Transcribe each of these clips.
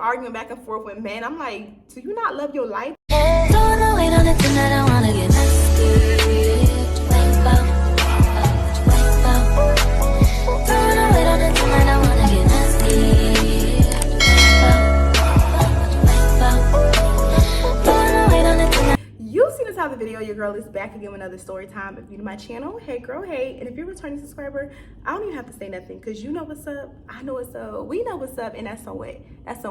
arguing back and forth with men. I'm like, do you not love your life? Don't know, wait on it tonight, I wanna get nasty. Don't know, wait on it tonight, I wanna get nasty. You've seen this type of video. Your girl is back again with another story time. If you're new to my channel, hey girl, hey. And if you're a returning subscriber, I don't even have to say nothing because you know what's up, I know what's up, we know what's up, and that's on way. That's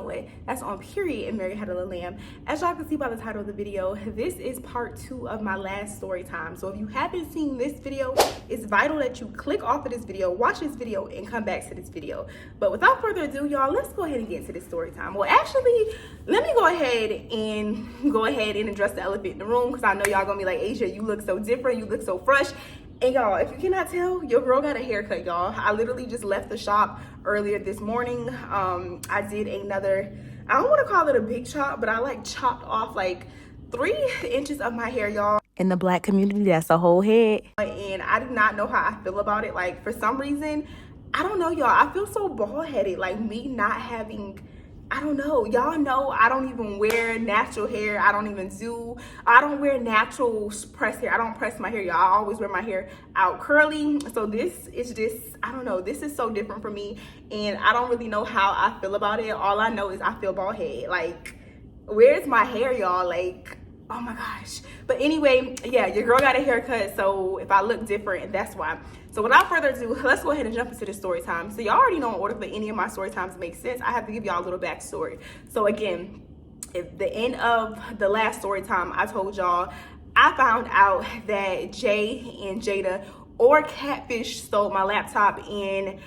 on period. And Mary had a little lamb. As y'all can see by the title of the video, this is part 2 of my last story time. So if you haven't seen this video, it's vital that you click off of this video, watch this video, and come back to this video. But without further ado, y'all, let's go ahead and get into this story time. Well, actually, let me go ahead and address the elephant in the room, because I know y'all gonna be like, Asia, you look so different, you look so fresh. And y'all, if you cannot tell, your girl got a haircut, y'all. I literally just left the shop earlier this morning. I did another, I don't want to call it a big chop, but I like chopped off like 3 inches of my hair, y'all. In the black community, that's a whole head. And I do not know how I feel about it. Like, for some reason, I don't know, y'all, I feel so bald-headed. Like, me not having, I don't know, y'all know I don't even wear natural hair. I don't wear natural pressed hair. I don't press my hair, y'all. I always wear my hair out curly. So this is just, I don't know, this is so different for me, and I don't really know how I feel about it. All I know is I feel bald head. Like, where's my hair, y'all? Like, oh my gosh. But anyway, yeah, your girl got a haircut, so if I look different, that's why. So without further ado, let's go ahead and jump into the story time. So y'all already know, in order for any of my story times to make sense, I have to give y'all a little backstory. So again, at the end of the last story time, I told y'all I found out that Jay and Jada, or Catfish, stole my laptop. And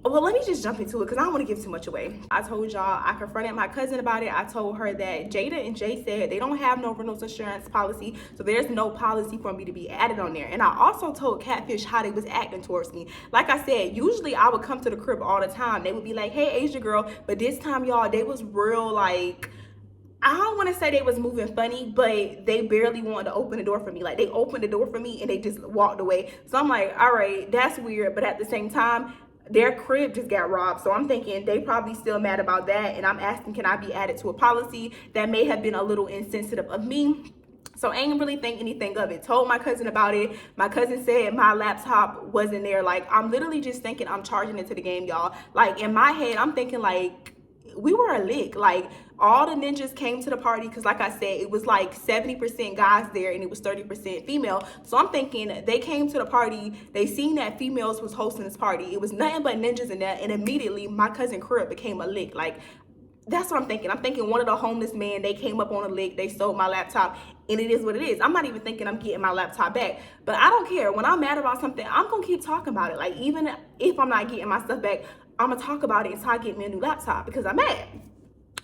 well, let me just jump into it because I don't want to give too much away. I told y'all I confronted my cousin about it. I told her that Jada and Jay said they don't have no rental insurance policy, so there's no policy for me to be added on there. And I also told Catfish how they was acting towards me. Like I said, usually I would come to the crib all the time. They would be like, hey, Asia girl. But this time, y'all, they was real, like, I don't want to say they was moving funny, but they barely wanted to open the door for me. Like, they opened the door for me and they just walked away. So I'm like, all right, that's weird. But at the same time, their crib just got robbed, so I'm thinking they probably still mad about that. And I'm asking, can I be added to a policy? That may have been a little insensitive of me, so I ain't really think anything of it. Told my cousin about it. My cousin said my laptop wasn't there. Like, I'm literally just thinking I'm charging it to the game, y'all. Like, in my head, I'm thinking like, we were a lick. Like, all the ninjas came to the party because, like I said, it was like 70% guys there and it was 30% female. So I'm thinking they came to the party, they seen that females was hosting this party. It was nothing but ninjas in there, and immediately my cousin crib became a lick. Like, that's what I'm thinking. I'm thinking one of the homeless men, they came up on a lick, they stole my laptop, and it is what it is. I'm not even thinking I'm getting my laptop back, but I don't care. When I'm mad about something, I'm gonna keep talking about it. Like, even if I'm not getting my stuff back, I'm gonna talk about it until I get me a new laptop because I'm mad.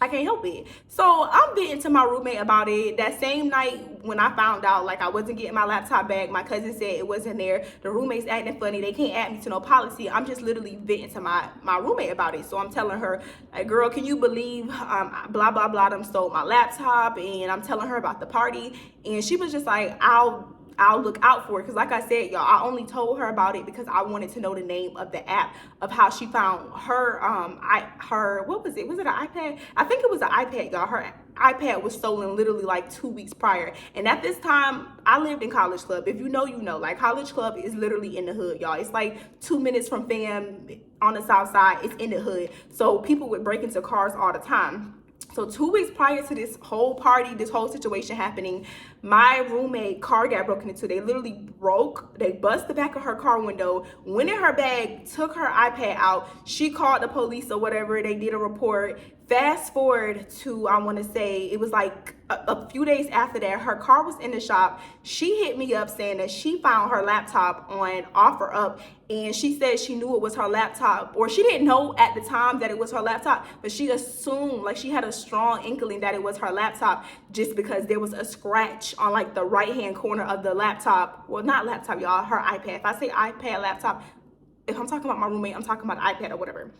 I can't help it. So I'm venting to my roommate about it. That same night when I found out like I wasn't getting my laptop back, my cousin said it wasn't there. The roommate's acting funny. They can't add me to no policy. I'm just literally venting to my roommate about it. So I'm telling her, like, girl, can you believe blah, blah, blah, them stole my laptop? And I'm telling her about the party. And she was just like, I'll look out for it. Because like I said, y'all, I only told her about it because I wanted to know the name of the app of how she found her, what was it? Was it an iPad? I think it was an iPad, y'all. Her iPad was stolen literally like 2 weeks prior. And at this time, I lived in College Club. If you know, you know. Like, College Club is literally in the hood, y'all. It's like 2 minutes from fam on the south side. It's in the hood. So people would break into cars all the time. So 2 weeks prior to this whole party, this whole situation happening, my roommate car got broken into. They literally they bust the back of her car window, went in her bag, took her iPad out. She called the police or whatever. They did a report. Fast forward to, I want to say, it was like a few days after that, her car was in the shop. She hit me up saying that she found her laptop on OfferUp, and she said she knew it was her laptop, or she didn't know at the time that it was her laptop, but she assumed, like, she had a strong inkling that it was her laptop just because there was a scratch on like the right hand corner of the laptop. Well, not laptop, y'all, her iPad. If I say iPad, laptop, if I'm talking about my roommate, I'm talking about iPad or whatever.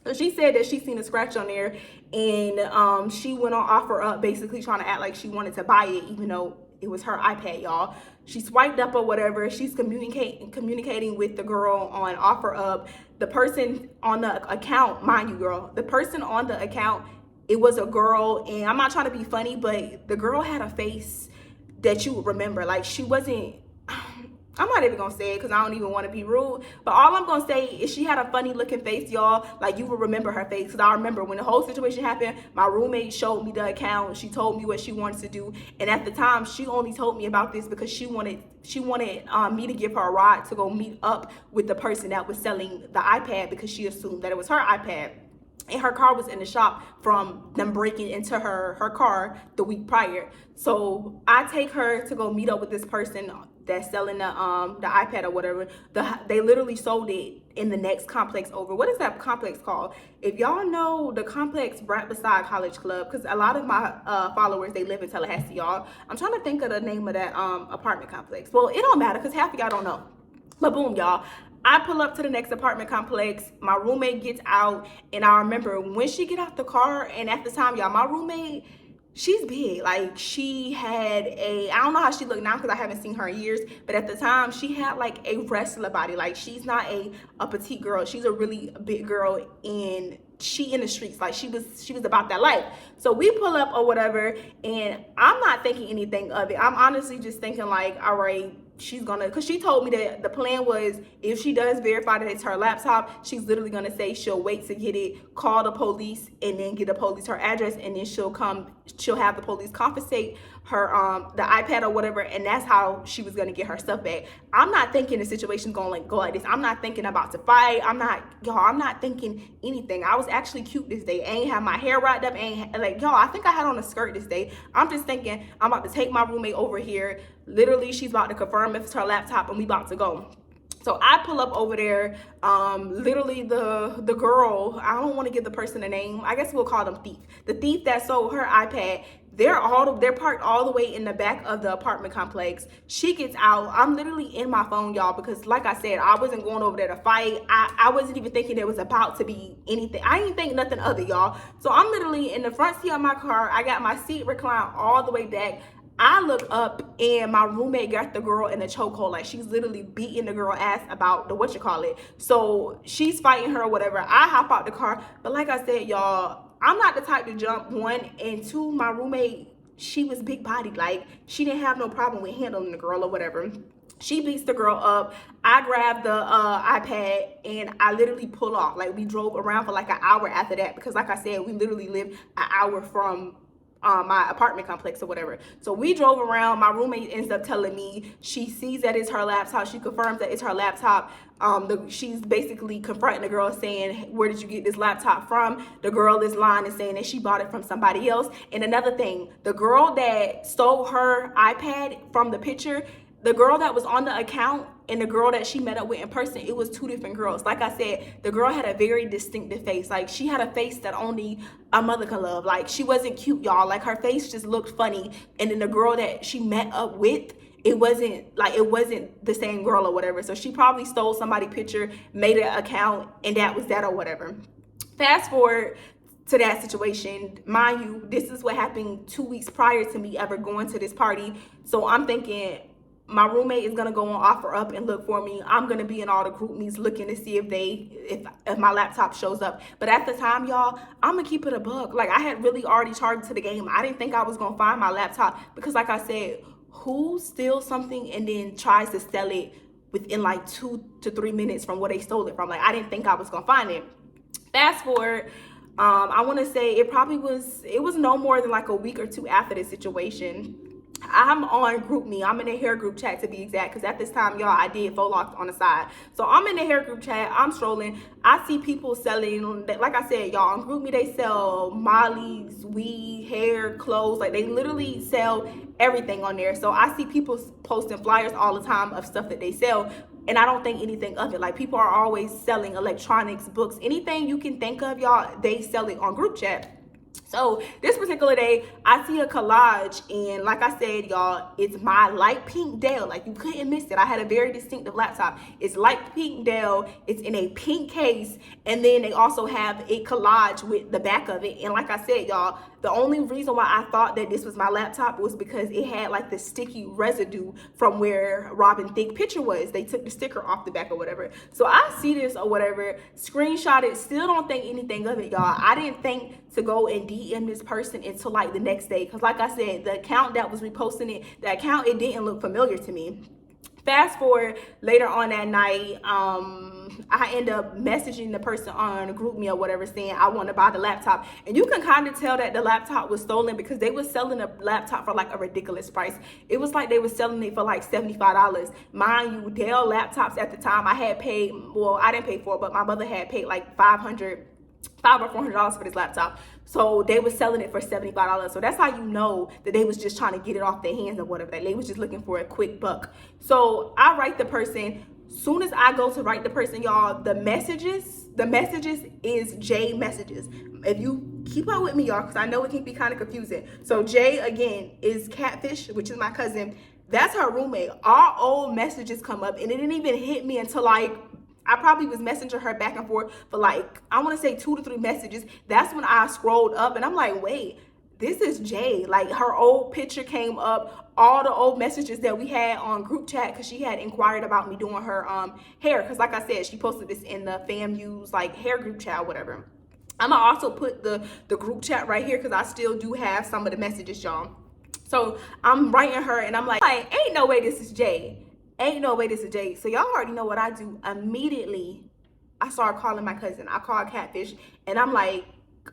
So she said that she seen a scratch on there, and she went on OfferUp basically trying to act like she wanted to buy it, even though it was her iPad, y'all. She swiped up or whatever. She's communicating with the girl on OfferUp. The person on the account, mind you, girl, the person on the account it was a girl, and I'm not trying to be funny, but the girl had a face that you would remember. Like, she wasn't, I'm not even gonna say it because I don't even want to be rude, but all I'm gonna say is she had a funny looking face, y'all. Like, you will remember her face, because I remember when the whole situation happened, my roommate showed me the account. She told me what she wanted to do, and at the time she only told me about this because she wanted me to give her a ride to go meet up with the person that was selling the iPad, because she assumed that it was her iPad. And her car was in the shop from them breaking into her car the week prior. So I take her to go meet up with this person that's selling the iPad or whatever. They literally sold it in the next complex over. What is that complex called? If y'all know the complex right beside College Club, because a lot of my followers, they live in Tallahassee, y'all. I'm trying to think of the name of that apartment complex. Well, it don't matter because half of y'all don't know. But boom, y'all. I pull up to the next apartment complex. My roommate gets out, and I remember when she get out the car, and at the time, y'all, my roommate, she's big. Like, she had I don't know how she looked now because I haven't seen her in years, but at the time, she had like a wrestler body. Like, she's not a petite girl. She's a really big girl, and she in the streets. Like, she was about that life. So we pull up or whatever, and I'm not thinking anything of it. I'm honestly just thinking like, all right, she's gonna, because she told me that the plan was, if she does verify that it's her laptop, she's literally gonna say she'll wait to get it, call the police, and then get the police her address, and then she'll have the police confiscate her the iPad or whatever, and that's how she was gonna get her stuff back. I'm not thinking the situation's gonna go like this. I'm not thinking about to fight. I'm not thinking anything. I was actually cute this day. I ain't have my hair wrapped up. I think I had on a skirt this day. I'm just thinking I'm about to take my roommate over here. Literally, she's about to confirm if it's her laptop, and we about to go. So I pull up over there. Literally the girl, I don't want to give the person a name. I guess we'll call them Thief. The thief that sold her iPad, they're parked all the way in the back of the apartment complex. She gets out. I'm literally in my phone, y'all, because like I said, I wasn't going over there to fight. I wasn't even thinking there was about to be anything. I didn't think nothing of it, y'all. So I'm literally in the front seat of my car. I got my seat reclined all the way back. I look up, and my roommate got the girl in a chokehold. Like, she's literally beating the girl ass about the So she's fighting her or whatever. I hop out the car. But like I said, y'all, I'm not the type to jump, one. And two, my roommate, she was big bodied. Like, she didn't have no problem with handling the girl or whatever. She beats the girl up. I grab the iPad, and I literally pull off. Like, we drove around for like an hour after that, because like I said, we literally lived an hour from my apartment complex or whatever. So we drove around. My roommate ends up telling me she sees that it's her laptop. She confirms that it's her laptop. She's basically confronting the girl, saying, where did you get this laptop from? The girl is lying and saying that she bought it from somebody else. And another thing, the girl that stole her iPad from the picture, the girl that was on the account and the girl that she met up with in person, it was two different girls. Like I said, the girl had a very distinctive face. Like, she had a face that only a mother can love. Like, she wasn't cute, y'all. Like, her face just looked funny. And then the girl that she met up with, it wasn't the same girl or whatever. So she probably stole somebody's picture, made an account, and that was that or whatever. Fast forward to that situation. Mind you, this is what happened 2 weeks prior to me ever going to this party. So I'm thinking, my roommate is gonna go and offer up and look for me. I'm gonna be in all the group meets looking to see if my laptop shows up. But at the time, y'all, I'm gonna keep it a buck. Like, I had really already charged to the game. I didn't think I was gonna find my laptop, because like I said, who steals something and then tries to sell it within like 2 to 3 minutes from where they stole it from? Like, I didn't think I was gonna find it. Fast forward, I want to say it was no more than like a week or two after this situation. I'm on group me. I'm in a hair group chat, to be exact, because at this time, y'all, I did faux locked on the side. So I'm in the hair group chat. I'm strolling. I see people selling, like I said, y'all, on group me, they sell mollies, weed, hair, clothes. Like, they literally sell everything on there. So I see people posting flyers all the time of stuff that they sell, and I don't think anything of it. Like, people are always selling electronics, books, anything you can think of, y'all, they sell it on group chat. So this particular day, I see a collage, and like I said, y'all, it's my light pink Dell. Like, you couldn't miss it. I had a very distinctive laptop. It's light pink Dell. It's in a pink case, and then they also have a collage with the back of it. And like I said, y'all, the only reason why I thought that this was my laptop was because it had like the sticky residue from where Robin Thicke picture was. They took the sticker off the back or whatever. So I see this or whatever, screenshot it, still don't think anything of it, y'all. I didn't think to go and and DM this person until like the next day. Because like I said, the account that was reposting it, the account, it didn't look familiar to me. Fast forward later on that night, I end up messaging the person on a group me or whatever saying I want to buy the laptop. And you can kind of tell that the laptop was stolen because they were selling a laptop for like a ridiculous price. It was like they were selling it for like $75. Mind you, Dell laptops at the time I had paid, well, I didn't pay for it, but my mother had paid like $500 or $400 for this laptop. So they were selling it for $75. So that's how you know that they was just trying to get it off their hands or whatever. They was just looking for a quick buck. So I write the person. Soon as I go to write the person, y'all, the messages is Jay messages. If you keep up with me, y'all, because I know it can be kind of confusing. So Jay, again, is Catfish, which is my cousin. That's her roommate. Our old messages come up, and it didn't even hit me until like, I probably was messaging her back and forth for like, I want to say 2 to 3 messages. That's when I scrolled up and I'm like, wait, this is Jay. Like her old picture came up, all the old messages that we had on group chat because she had inquired about me doing her hair. Because like I said, she posted this in the FAMU's like hair group chat or whatever. I'm gonna also put the group chat right here because I still do have some of the messages, y'all. So I'm writing her and I'm like, ain't no way this is Jay. Ain't no way this is Jay. So y'all already know what I do. Immediately, I started calling my cousin. I called Catfish, and I'm like,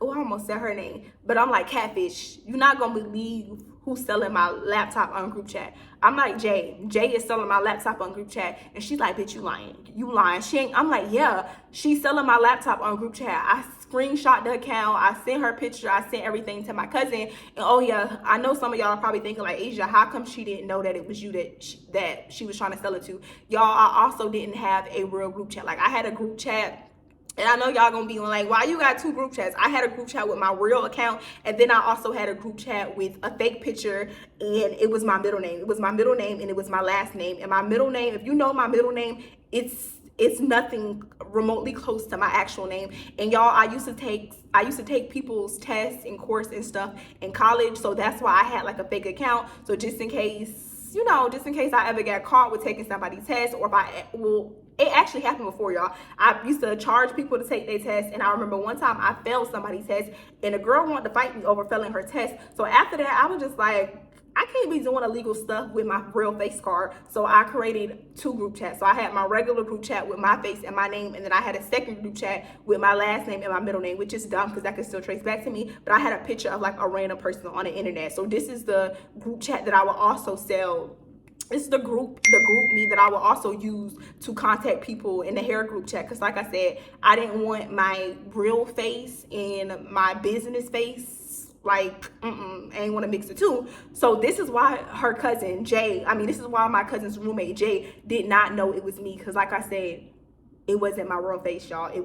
oh, I almost said her name. But I'm like, Catfish, you're not going to believe who's selling my laptop on group chat. I'm like, Jay is selling my laptop on group chat. And she's like, bitch, you lying. You lying. I'm like, yeah, she's selling my laptop on group chat. I screenshot the account. I sent her picture. I sent everything to my cousin. And oh yeah, I know some of y'all are probably thinking like, Asia, how come she didn't know that it was you that she was trying to sell it to? Y'all, I also didn't have a real group chat. Like I had a group chat. And I know y'all gonna be like, why you got 2 group chats? I had a group chat with my real account, and then I also had a group chat with a fake picture, and it was my middle name. It was my middle name, and it was my last name. And my middle name, if you know my middle name, it's nothing remotely close to my actual name. And y'all, I used to take people's tests and course and stuff in college, so that's why I had like a fake account. So just in case, just in case I ever got caught with taking somebody's test, or it actually happened before, y'all. I used to charge people to take their test, and I remember one time I failed somebody's test, and a girl wanted to fight me over failing her test. So after that, I was just like, I can't be doing illegal stuff with my real face card. So I created 2 group chats. So I had my regular group chat with my face and my name, and then I had a second group chat with my last name and my middle name, which is dumb because that can still trace back to me. But I had a picture of like a random person on the internet. So this is the group chat that I will also sell. It's the group me that I will also use to contact people in the hair group chat. Because like I said, I didn't want my real face and my business face, like, I ain't want to mix the two. So this is why her cousin, Jay, this is why my cousin's roommate, Jay, did not know it was me. Because like I said, it wasn't my real face, y'all. It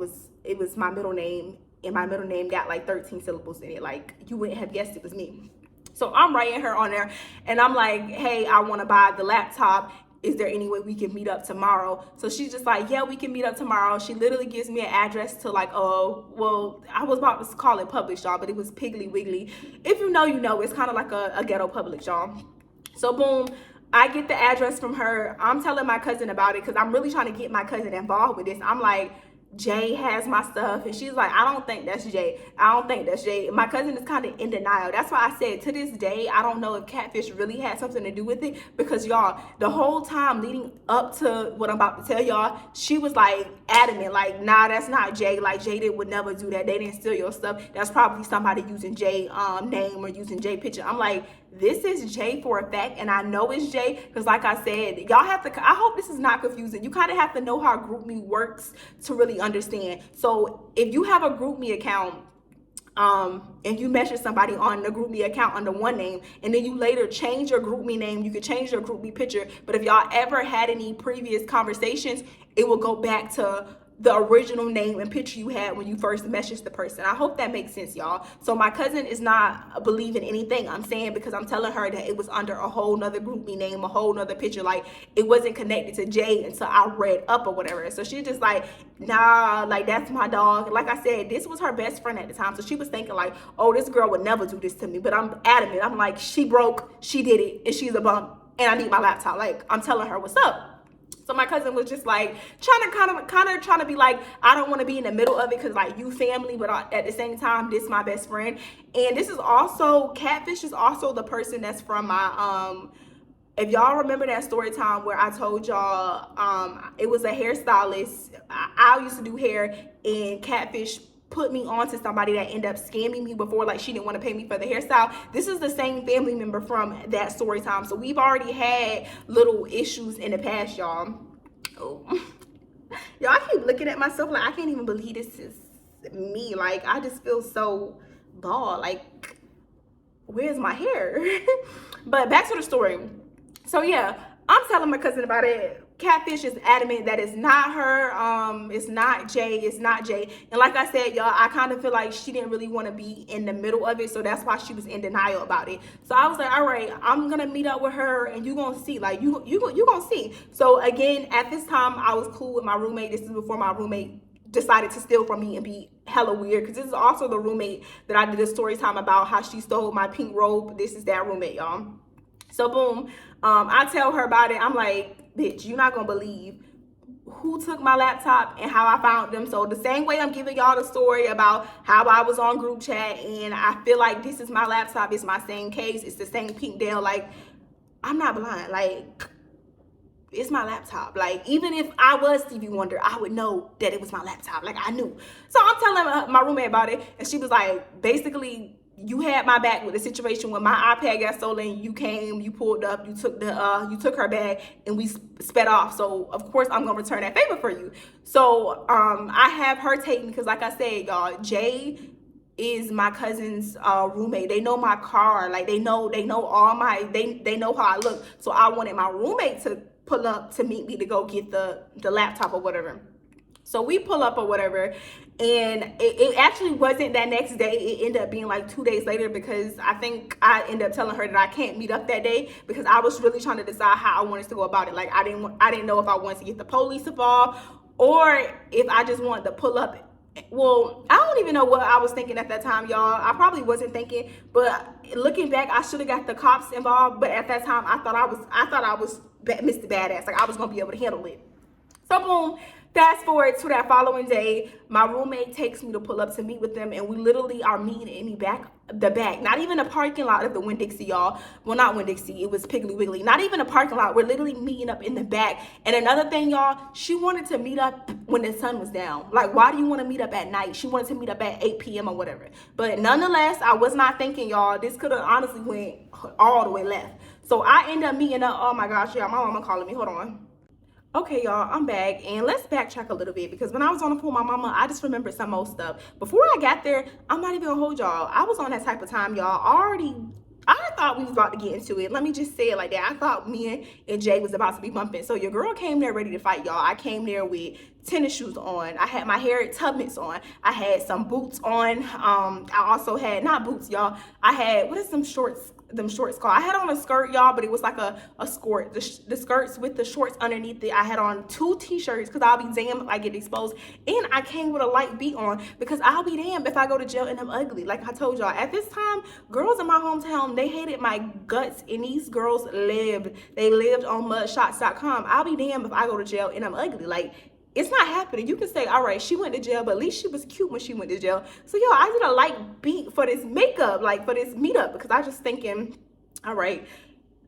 was my middle name, and my middle name got like 13 syllables in it. Like, you wouldn't have guessed it was me. So I'm writing her on there, and I'm like, hey, I want to buy the laptop. Is there any way we can meet up tomorrow? So she's just like, yeah, we can meet up tomorrow. She literally gives me an address to like, well, I was about to call it Publix, y'all, but it was Piggly Wiggly. If you know, you know. It's kind of like a ghetto Publix, y'all. So boom, I get the address from her. I'm telling my cousin about it because I'm really trying to get my cousin involved with this. I'm like, Jay has my stuff, and she's like, I don't think that's Jay. I don't think that's Jay. My cousin is kind of in denial. That's why I said to this day, I don't know if Catfish really had something to do with it, because y'all, the whole time leading up to what I'm about to tell y'all, she was like adamant, like, nah, that's not Jay. Like, Jay would never do that. They didn't steal your stuff. That's probably somebody using Jay name or using Jay picture. I'm like, this is Jay for a fact, and I know it's Jay because, like I said, y'all have to, I hope this is not confusing. You kind of have to know how GroupMe works to really understand. So if you have a GroupMe account, and you message somebody on the GroupMe account under one name, and then you later change your GroupMe name, you could change your GroupMe picture. But if y'all ever had any previous conversations, it will go back to the original name and picture you had when you first messaged the person. I hope that makes sense, y'all. So my cousin is not believing anything I'm saying, because I'm telling her that it was under a whole nother GroupMe name, a whole nother picture. Like, it wasn't connected to Jay until I read up or whatever. So she's just like, nah, like, that's my dog. Like I said, this was her best friend at the time. So she was thinking like, oh, this girl would never do this to me. But I'm adamant. I'm like, she broke, she did it, and she's a bum, and I need my laptop. Like, I'm telling her what's up. So my cousin was just like kind of trying to be like, I don't want to be in the middle of it because like you family, but at the same time, this my best friend. And this is also, Catfish is also the person that's from my, if y'all remember that story time where I told y'all, it was a hairstylist. I used to do hair, and Catfish put me on to somebody that ended up scamming me before, like she didn't want to pay me for the hairstyle. This is the same family member from that story time. So we've already had little issues in the past, y'all. Oh. Y'all, I keep looking at myself like I can't even believe this is me. Like I just feel so bald. Like, where's my hair? But back to the story. So yeah, I'm telling my cousin about it. Catfish is adamant that it's not her, it's not Jay. And like I said, y'all, I kind of feel like she didn't really want to be in the middle of it, so that's why she was in denial about it. So I was like, all right, I'm gonna meet up with her, and you gonna see, like you gonna see. So again, at this time, I was cool with my roommate. This is before my roommate decided to steal from me and be hella weird, because this is also the roommate that I did a story time about how she stole my pink robe. This is that roommate, y'all. So boom, I tell her about it. I'm like, bitch, you're not gonna believe who took my laptop and how I found them. So the same way I'm giving y'all the story about how I was on group chat and I feel like this is my laptop, it's my same case, it's the same pink Dell. Like, I'm not blind. Like, it's my laptop. Like, even if I was Stevie Wonder, I would know that it was my laptop. Like, I knew. So I'm telling my roommate about it, and she was like, basically, you had my back with the situation when my iPad got stolen. You came, you pulled up, you took her bag, and we sped off. So of course I'm gonna return that favor for you. So I have her take me, because like I said, y'all, Jay is my cousin's roommate. They know my car. Like they know all my, they know how I look. So I wanted my roommate to pull up to meet me to go get the laptop or whatever. So we pull up or whatever, and it actually wasn't that next day. It ended up being like 2 days later, because I think I ended up telling her that I can't meet up that day because I was really trying to decide how I wanted to go about it. Like I didn't know if I wanted to get the police involved or if I just wanted to pull up. Well, I don't even know what I was thinking at that time, y'all. I probably wasn't thinking, but looking back, I should have got the cops involved. But at that time, I thought I was Mr. Badass. Like I was gonna be able to handle it. So boom. Fast forward to that following day, my roommate takes me to pull up to meet with them, and we literally are meeting in the back, not even a parking lot of the Winn-Dixie, y'all. Well, not Winn-Dixie, it was Piggly Wiggly. Not even a parking lot. We're literally meeting up in the back. And another thing, y'all, she wanted to meet up when the sun was down. Like, why do you want to meet up at night? She wanted to meet up at 8 p.m. or whatever. But nonetheless, I was not thinking, y'all, this could have honestly went all the way left. So I end up meeting up. Oh my gosh, yeah, my mama calling me. Hold on. Okay, y'all, I'm back, and let's backtrack a little bit, because when I was on the phone with my mama, I just remembered some old stuff. Before I got there, I'm not even gonna hold y'all. I was on that type of time, y'all. I thought we was about to get into it. Let me just say it like that. I thought me and Jay was about to be bumping. So your girl came there ready to fight, y'all. I came there with tennis shoes on. I had my Harriet Tubmans on. I had some boots on. I also had, not boots, y'all. I had, what is them shorts called? I had on a skirt, y'all, but it was like a skirt. The skirts with the shorts underneath it. I had on 2 t-shirts, because I'll be damned if I get exposed. And I came with a light beat on, because I'll be damned if I go to jail and I'm ugly. Like I told y'all, at this time, girls in my hometown, they hated my guts, and these girls lived. They lived on mudshots.com. I'll be damned if I go to jail and I'm ugly. Like, it's not happening. You can say, all right, she went to jail, but at least she was cute when she went to jail. So, yo, I did a light beat for this makeup, like for this meetup, because I just thinking, all right,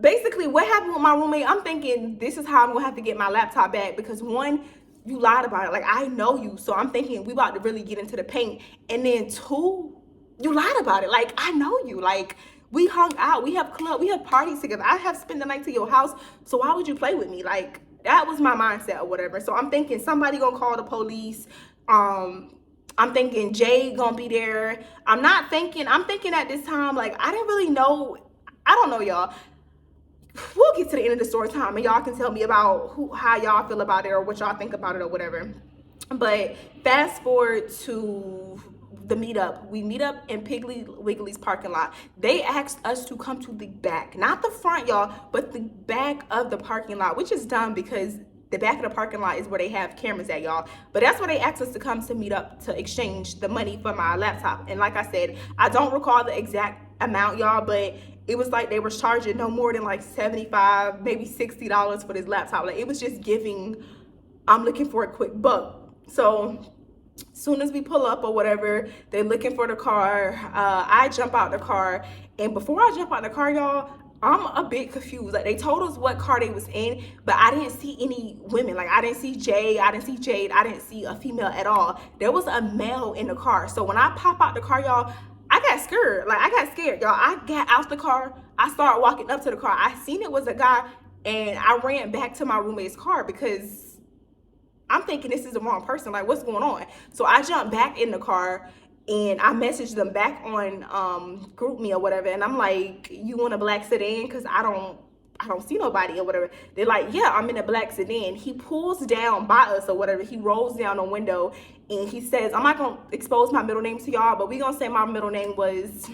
basically what happened with my roommate, I'm thinking this is how I'm going to have to get my laptop back, because one, you lied about it. Like, I know you. So I'm thinking we about to really get into the paint. And then 2, you lied about it. Like, I know you. Like, we hung out. We have parties together. I have spent the night to your house. So why would you play with me? Like, that was my mindset or whatever. So I'm thinking somebody gonna call the police. I'm thinking Jay gonna be there. I'm thinking at this time, like, I didn't really know. I don't know, y'all. We'll get to the end of the story time, and y'all can tell me about how y'all feel about it or what y'all think about it or whatever. But fast forward to the meetup. We meet up in Piggly Wiggly's parking lot. They asked us to come to the back, not the front, y'all, but the back of the parking lot, which is dumb because the back of the parking lot is where they have cameras at, y'all. But that's where they asked us to come to meet up to exchange the money for my laptop. And like I said, I don't recall the exact amount, y'all, but it was like they were charging no more than like $75, maybe $60 for this laptop. Like, it was just giving, I'm looking for a quick buck. So soon as we pull up or whatever, they're looking for the car. I jump out the car, and before I jump out the car, y'all, I'm a bit confused. Like, they told us what car they was in, but I didn't see any women. Like, I didn't see Jay, I didn't see Jade, I didn't see a female at all. There was a male in the car. So when I pop out the car, y'all, I got scared. Like, I got scared, y'all. I got out the car, I started walking up to the car. I seen it was a guy, and I ran back to my roommate's car because I'm thinking this is the wrong person. Like, what's going on? So I jumped back in the car, and I messaged them back on group me or whatever, and I'm like, you want a black sedan? Because I don't see nobody or whatever. They're like, yeah, I'm in a black sedan. He pulls down by us or whatever. He rolls down the window, and he says, I'm not gonna expose my middle name to y'all, but we gonna say my middle name was,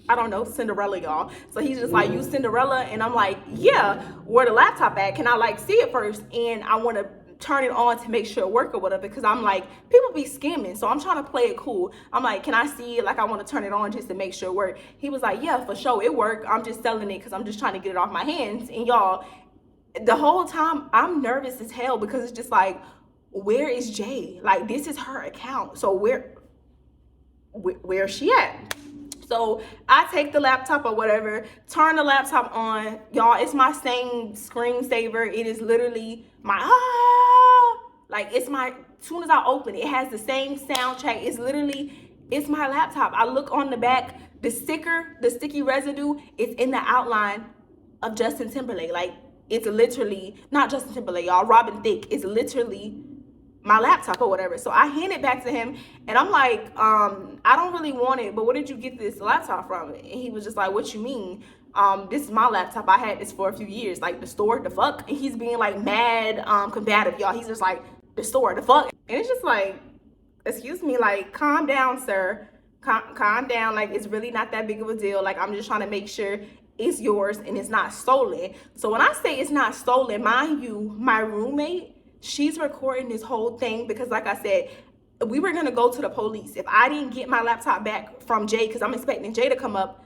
I don't know, Cinderella, y'all. So he's just like, you Cinderella? And I'm like, yeah, where the laptop at? Can I like see it first? And I want to turn it on to make sure it work or whatever, because I'm like, people be scamming, so I'm trying to play it cool. I'm like, can I see it? Like, I want to turn it on just to make sure it work. He was like, yeah, for sure, it worked. I'm just selling it because I'm just trying to get it off my hands. And y'all, the whole time I'm nervous as hell, because it's just like, where is Jay? Like, this is her account, so where's she at? So I take the laptop or whatever, turn the laptop on. Y'all, it's my same screensaver. It is literally my, like, it's my, as soon as I open it, it has the same sound check. It's literally, it's my laptop. I look on the back, the sticker, the sticky residue, it's in the outline of Justin Timberlake. Like, it's literally, not Justin Timberlake, y'all, Robin Thicke. It's literally my laptop or whatever. So I hand it back to him, and I'm like, I don't really want it, but where did you get this laptop from? And he was just like, what you mean? This is my laptop. I had this for a few years. Like, the store, the fuck? And he's being like mad combative, y'all. He's just like, the store, the fuck? And it's just like, excuse me, like, calm down, sir. Calm down. Like, it's really not that big of a deal. Like, I'm just trying to make sure it's yours and it's not stolen. So when I say it's not stolen, mind you, my roommate, she's recording this whole thing because, like I said, we were gonna go to the police. If I didn't get my laptop back from Jay, because I'm expecting Jay to come up,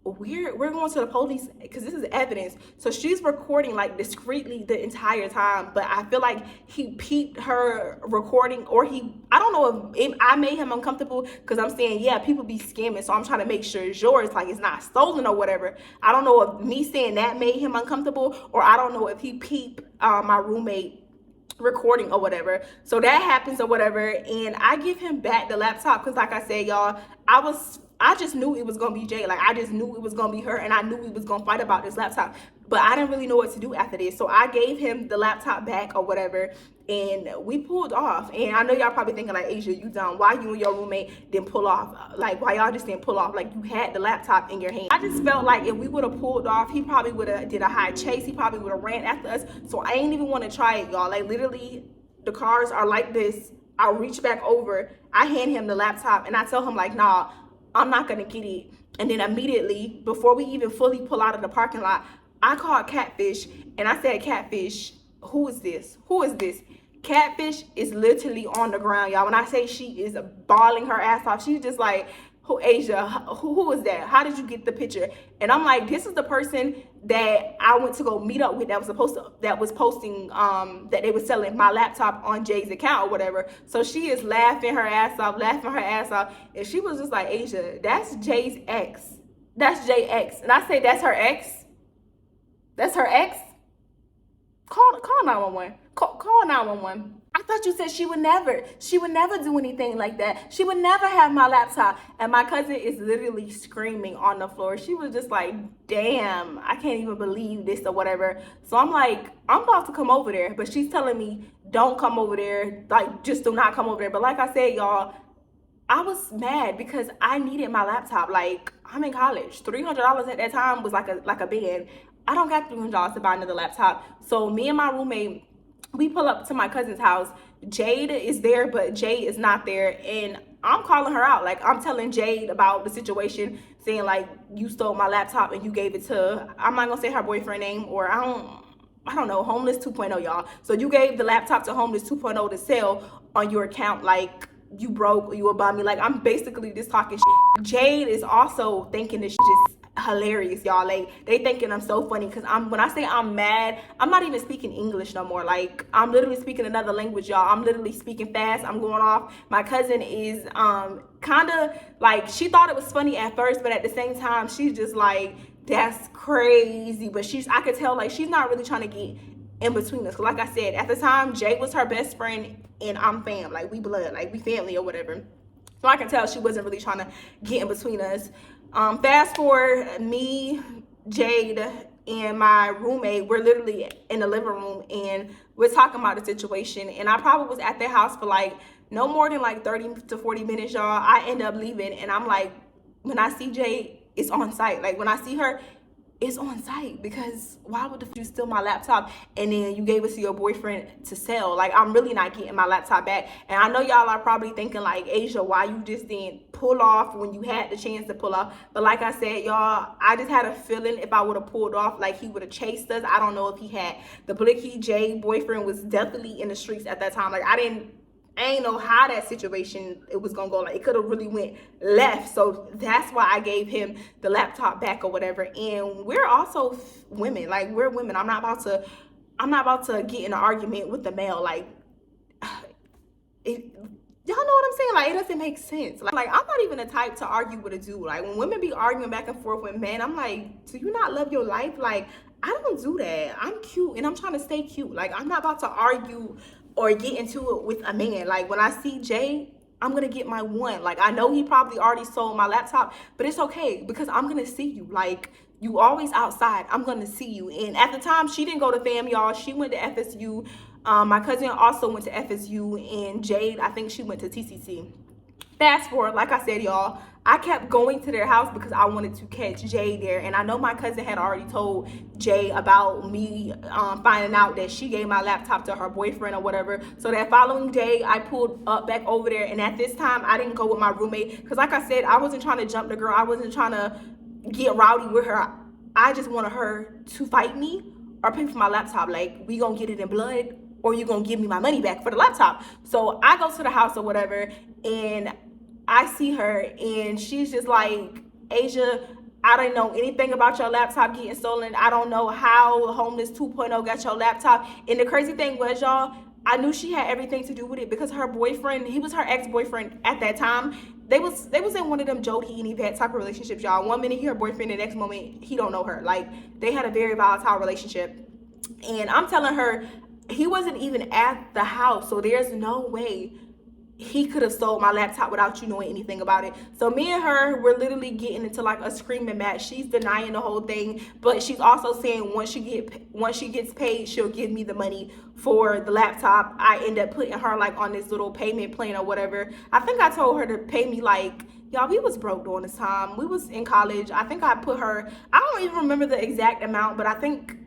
we're going to the police because this is evidence. So she's recording like discreetly the entire time, but I feel like he peeped her recording, or I don't know if I made him uncomfortable because I'm saying, yeah, people be scamming, so I'm trying to make sure it's yours, like it's not stolen or whatever. I don't know if me saying that made him uncomfortable, or I don't know if he peeped my roommate recording or whatever. So that happens or whatever, and I give him back the laptop because, like I said, y'all, I just knew it was gonna be Jay. Like, I just knew it was gonna be her, and I knew we was gonna fight about this laptop, but I didn't really know what to do after this. So I gave him the laptop back or whatever, and we pulled off. And I know y'all probably thinking like, Asia, you dumb, why you and your roommate didn't pull off? Like, why y'all just didn't pull off? Like, you had the laptop in your hand. I just felt like if we would have pulled off, he probably would have did a high chase. He probably would have ran after us. So I ain't even want to try it, y'all. Like, literally, the cars are like this. I'll reach back over, I hand him the laptop, and I tell him like, nah, I'm not gonna get it. And then immediately, before we even fully pull out of the parking lot, I called Catfish, and I said, Catfish, who is this? Who is this? Catfish is literally on the ground, y'all. When I say she is bawling her ass off, she's just like, who, Asia, who is that? How did you get the picture? And I'm like, this is the person that I went to go meet up with that was posting that they were selling my laptop on Jay's account or whatever. So she is laughing her ass off, and she was just like, Asia, that's Jay's ex. That's Jay's ex. And I say, that's her ex? That's her ex? Call 911. Call 911. I thought you said she would never do anything like that. She would never have my laptop. And my cousin is literally screaming on the floor. She was just like, damn, I can't even believe this or whatever. So I'm like, I'm about to come over there, but she's telling me, don't come over there. Like, just do not come over there. But like I said, y'all, I was mad because I needed my laptop. Like, I'm in college. $300 at that time was like a band. I don't got $300 to buy another laptop. So me and my roommate, we pull up to my cousin's house. Jade is there, but Jay is not there. And I'm calling her out. Like, I'm telling Jade about the situation, saying like, you stole my laptop and you gave it to, I'm not gonna say her boyfriend name, or I don't know, Homeless 2.0, y'all. So you gave the laptop to Homeless 2.0 to sell on your account. Like, you broke, or you a bummy. Like, I'm basically just talking shit. Jade is also thinking this shit just hilarious, y'all. Like, they thinking I'm so funny because when I say I'm mad, I'm not even speaking English no more. Like, I'm literally speaking another language, y'all. I'm literally speaking fast. I'm going off. My cousin is kind of like, she thought it was funny at first, but at the same time she's just like, that's crazy. But I could tell like she's not really trying to get in between us. Cause like I said, at the time Jay was her best friend and I'm fam, like we blood, like we family or whatever. So I can tell she wasn't really trying to get in between us. Fast forward, me, Jade, and my roommate, we're literally in the living room and we're talking about the situation. And I probably was at their house for like no more than like 30 to 40 minutes, y'all. I end up leaving and I'm like, when I see Jade, it's on site. Like when I see her, it's on site, because why would you steal my laptop and then you gave it to your boyfriend to sell? Like, I'm really not getting my laptop back. And I know y'all are probably thinking like, Asia, why you just didn't pull off when you had the chance to pull off? But like I said, y'all, I just had a feeling if I would have pulled off, like he would have chased us. I don't know if he had. The Blicky J boyfriend was definitely in the streets at that time. Like, I ain't know how that situation it was gonna go. Like, it could have really went left. So that's why I gave him the laptop back or whatever. And we're also women. Like, we're women. I'm not about to get in an argument with the male. Like, y'all know what I'm saying? Like, it doesn't make sense. Like, I'm not even the type to argue with a dude. Like, when women be arguing back and forth with men, I'm like, do you not love your life? Like, I don't do that. I'm cute and I'm trying to stay cute. Like, I'm not about to argue or get into it with a man. Like, when I see Jay, I'm gonna get my one. Like, I know he probably already sold my laptop, but it's okay because I'm gonna see you. Like, you always outside. I'm gonna see you. And at the time, she didn't go to FAM, y'all. She went to FSU. My cousin also went to FSU, and Jade, I think she went to TCC. Fast forward, like I said, y'all, I kept going to their house because I wanted to catch Jay there. And I know my cousin had already told Jay about me finding out that she gave my laptop to her boyfriend or whatever. So that following day, I pulled up back over there. And at this time, I didn't go with my roommate because, like I said, I wasn't trying to jump the girl. I wasn't trying to get rowdy with her. I just wanted her to fight me or pay for my laptop. Like, we gonna get it in blood, or you gonna give me my money back for the laptop. So I go to the house or whatever, and I see her, and she's just like, Asia, I don't know anything about your laptop getting stolen. I don't know how Homeless 2.0 got your laptop. And the crazy thing was, y'all, I knew she had everything to do with it because her boyfriend, he was her ex-boyfriend at that time. They was in one of them Jody and Yvette type of relationships, y'all. One minute he her boyfriend, the next moment he don't know her. Like, they had a very volatile relationship. And I'm telling her, he wasn't even at the house, so there's no way he could have sold my laptop without you knowing anything about it. So me and her, we're literally getting into like a screaming match. She's denying the whole thing, but she's also saying once she gets paid, she'll give me the money for the laptop. I end up putting her like on this little payment plan or whatever. I think I told her to pay me like, y'all, we was broke during this time. We was in college. I think I put her, I don't even remember the exact amount, but I think,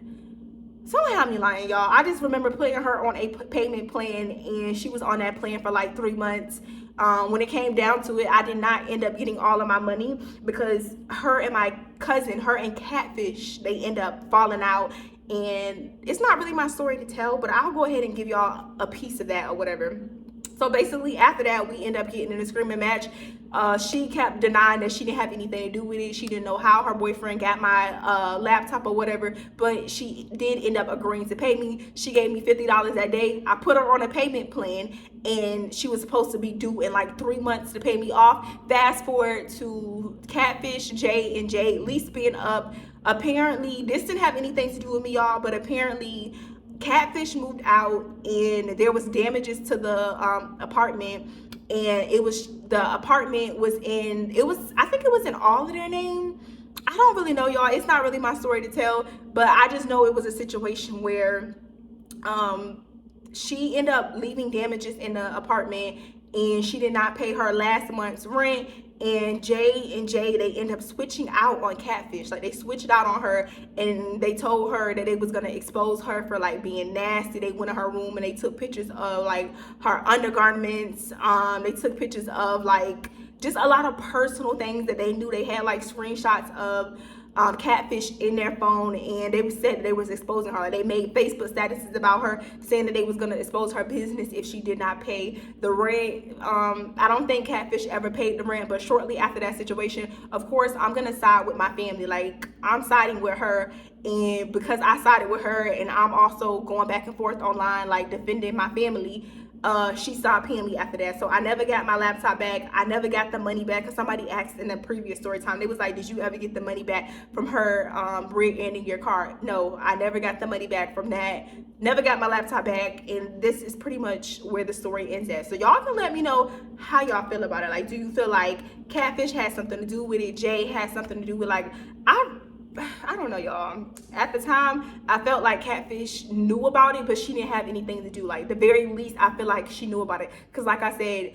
someone had me lying, y'all. I just remember putting her on a payment plan, and she was on that plan for like 3 months. When it came down to it, I did not end up getting all of my money because her and my cousin, her and Catfish, they end up falling out. And it's not really my story to tell, but I'll go ahead and give y'all a piece of that or whatever. So basically, after that, we end up getting in a screaming match. She kept denying that she didn't have anything to do with it. She didn't know how her boyfriend got my laptop or whatever, but she did end up agreeing to pay me. She gave me $50 that day. I put her on a payment plan, and she was supposed to be due in like 3 months to pay me off. Fast forward to Catfish, Jay, and Jay at least being up. Apparently, this didn't have anything to do with me, y'all, but apparently Catfish moved out and there was damages to the apartment, and the apartment was I think it was in all of their name. I don't really know, y'all. It's not really my story to tell, but I just know it was a situation where she ended up leaving damages in the apartment, and she did not pay her last month's rent. And Jay, they end up switching out on Catfish. Like, they switched out on her, and they told her that they was gonna expose her for like being nasty. They went in her room and they took pictures of like her undergarments. They took pictures of like just a lot of personal things that they knew. They had like screenshots of catfish in their phone, and they said that they was exposing her. They made Facebook statuses about her saying that they was going to expose her business if she did not pay the rent. I don't think catfish ever paid the rent, but shortly after that situation, of course, I'm going to side with my family. Like, I'm siding with her, and because I sided with her and I'm also going back and forth online like defending my family, she stopped paying me after that. So I never got my laptop back. I never got the money back, because somebody asked in the previous story time, they was like, did you ever get the money back from her ending your card? No, I never got the money back from that. Never got my laptop back. And this is pretty much where the story ends at. So y'all can let me know how y'all feel about it. Like, do you feel like catfish has something to do with it? Jay has something to do with, like, I don't know, y'all. At the time, I felt like catfish knew about it, but she didn't have anything to do. Like, the very least, I feel like she knew about it. Because like I said,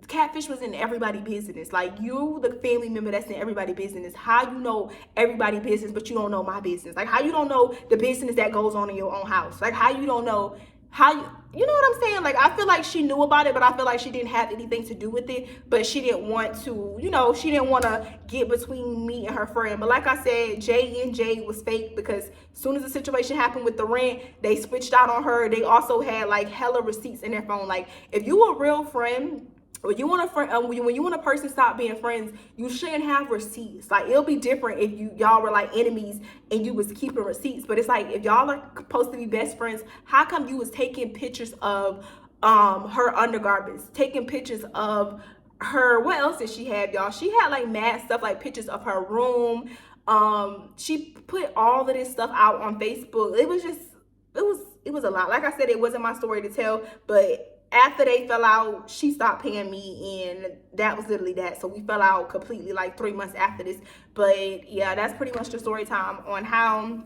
catfish was in everybody's business. Like, you, the family member that's in everybody's business, how you know everybody's business, but you don't know my business? Like, how you don't know the business that goes on in your own house? Like, how you don't know you know what I'm saying? Like, I feel like she knew about it, but I feel like she didn't have anything to do with it. But she didn't want to, she didn't want to get between me and her friend. But like I said, Jay was fake, because as soon as the situation happened with the rent, they switched out on her. They also had like hella receipts in their phone. Like, if you a real friend, when you want a person stop being friends, you shouldn't have receipts. Like, it'll be different if y'all were like enemies and you was keeping receipts. But it's like, if y'all are supposed to be best friends, how come you was taking pictures of her undergarments, taking pictures of her, what else did she have, y'all? She had like mad stuff, like pictures of her room. She put all of this stuff out on Facebook. It was a lot. Like I said, it wasn't my story to tell, but after they fell out, she stopped paying me, and that was literally that. So we fell out completely like 3 months after this. But yeah, that's pretty much the story time on how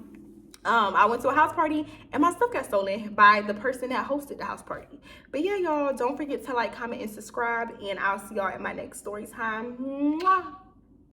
I went to a house party and my stuff got stolen by the person that hosted the house party. But yeah, y'all, don't forget to like, comment, and subscribe, and I'll see y'all at my next story time. Mwah.